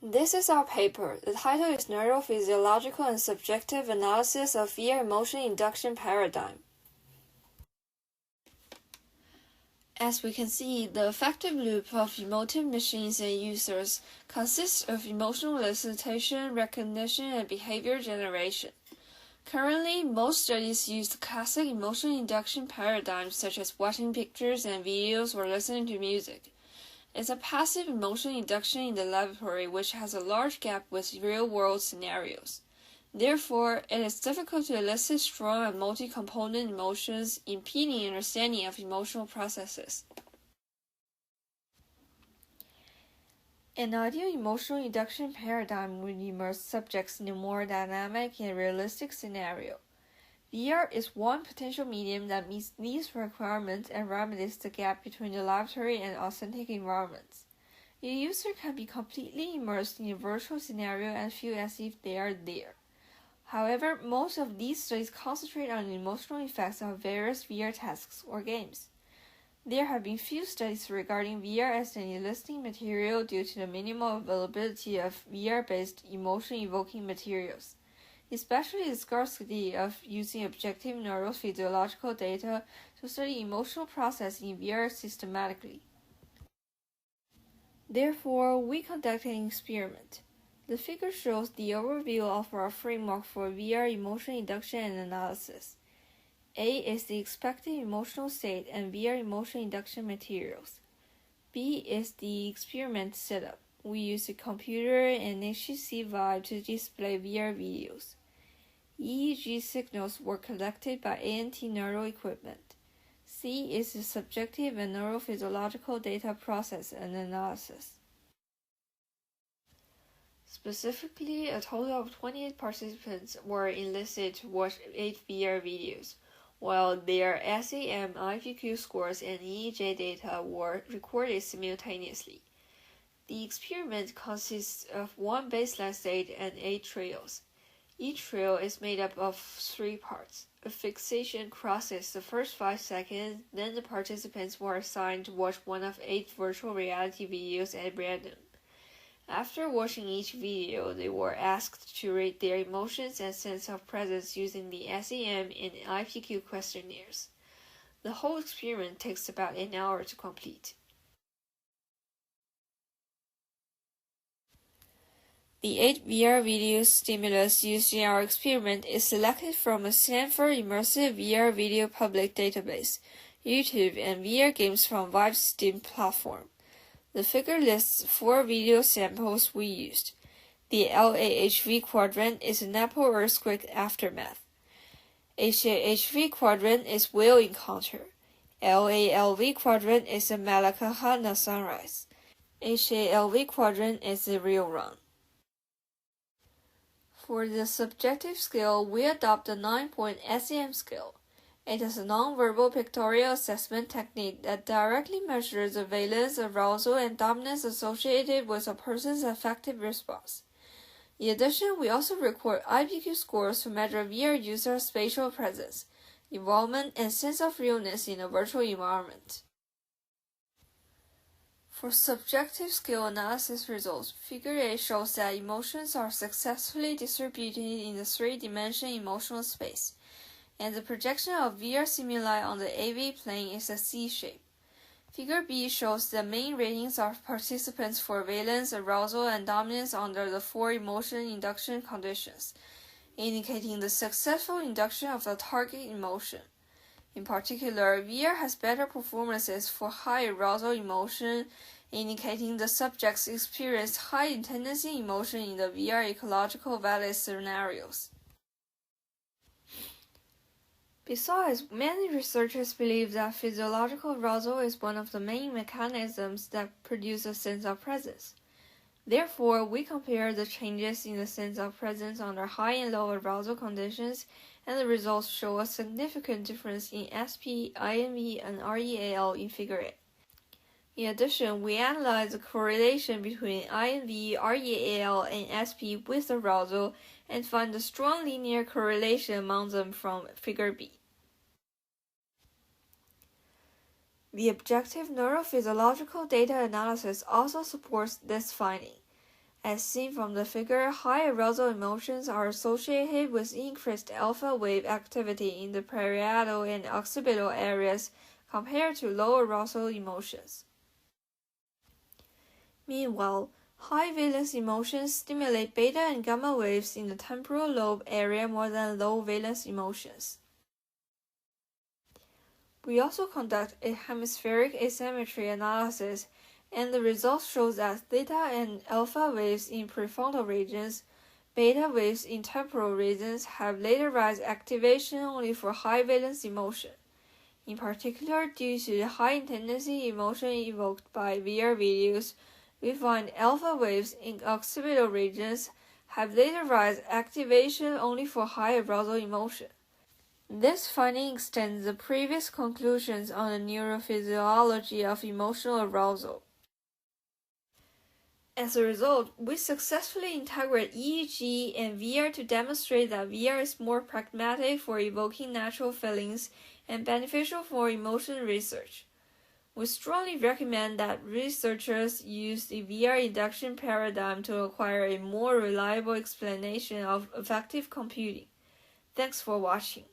This is our paper. The title is Neurophysiological and Subjective Analysis of VR Emotion Induction Paradigm. As we can see, the effective loop of emotive machines and users consists of emotional elicitation, recognition, and behavior generation. Currently, most studies use the classic emotion induction paradigms such as watching pictures and videos or listening to music. It's a passive emotion induction in the laboratory which has a large gap with real-world scenarios. Therefore, it is difficult to elicit strong and multi-component emotions, impeding understanding of emotional processes. An ideal emotional induction paradigm would immerse subjects in a more dynamic and realistic scenario. VR is one potential medium that meets these requirements and remedies the gap between the laboratory and authentic environments. The user can be completely immersed in a virtual scenario and feel as if they are there. However, most of these studies concentrate on the emotional effects of various VR tasks or games. There have been few studies regarding VR as an eliciting material due to the minimal availability of VR-based emotion-evoking materials, especially the scarcity of using objective neurophysiological data to study emotional processing in VR systematically. Therefore, we conducted an experiment. The figure shows the overview of our framework for VR emotion induction and analysis. A is the expected emotional state and VR emotion induction materials. B is the experiment setup. We use a computer and HTC Vive to display VR videos. EEG signals were collected by ANT neural equipment. C is the subjective and neurophysiological data process and analysis. Specifically, a total of 28 participants were enlisted to watch 8 VR videos, while their SAM, IPQ scores, and EEG data were recorded simultaneously. The experiment consists of one baseline state and 8 trails. Each trail is made up of 3 parts. A fixation crosses the first 5 seconds, then the participants were assigned to watch one of 8 virtual reality videos at random. After watching each video, they were asked to rate their emotions and sense of presence using the SAM and IPQ questionnaires. The whole experiment takes about an hour to complete. The 8 VR video stimulus used in our experiment is selected from a Stanford Immersive VR Video Public Database, YouTube, and VR games from Vive's Steam platform. The figure lists 4 video samples we used. The LAHV quadrant is a Nepal earthquake aftermath. HAHV quadrant is whale encounter. LALV quadrant is a Malakahana sunrise. HALV quadrant is a real run. For the subjective scale, we adopt the 9-point SAM scale. It is a non-verbal pictorial assessment technique that directly measures the valence, arousal, and dominance associated with a person's affective response. In addition, we also record IPQ scores to measure VR user spatial presence, involvement, and sense of realness in a virtual environment. For subjective scale analysis results, Figure A shows that emotions are successfully distributed in the 3-dimension emotional space, and the projection of VR stimuli on the AV plane is a C-shape. Figure B shows the main ratings of participants for valence, arousal, and dominance under the 4 emotion induction conditions, indicating the successful induction of the target emotion. In particular, VR has better performances for high arousal emotion, indicating the subjects experienced high intensity emotion in the VR ecological valence scenarios. Besides, many researchers believe that physiological arousal is one of the main mechanisms that produce a sense of presence. Therefore, we compare the changes in the sense of presence under high and low arousal conditions, and the results show a significant difference in SP, IME, and REAL in Figure A. In addition, we analyze the correlation between IME, REAL, and SP with arousal and find a strong linear correlation among them from Figure B. The objective neurophysiological data analysis also supports this finding. As seen from the figure, high arousal emotions are associated with increased alpha wave activity in the parietal and occipital areas compared to low arousal emotions. Meanwhile, high valence emotions stimulate beta and gamma waves in the temporal lobe area more than low valence emotions. We also conduct a hemispheric asymmetry analysis, and the results show that theta and alpha waves in prefrontal regions, beta waves in temporal regions have later rise activation only for high valence emotion. In particular, due to the high intensity emotion evoked by VR videos, we find alpha waves in occipital regions have later rise activation only for high arousal emotion. This finding extends the previous conclusions on the neurophysiology of emotional arousal. As a result, we successfully integrate EEG and VR to demonstrate that VR is more pragmatic for evoking natural feelings and beneficial for emotion research. We strongly recommend that researchers use the VR induction paradigm to acquire a more reliable explanation of affective computing. Thanks for watching.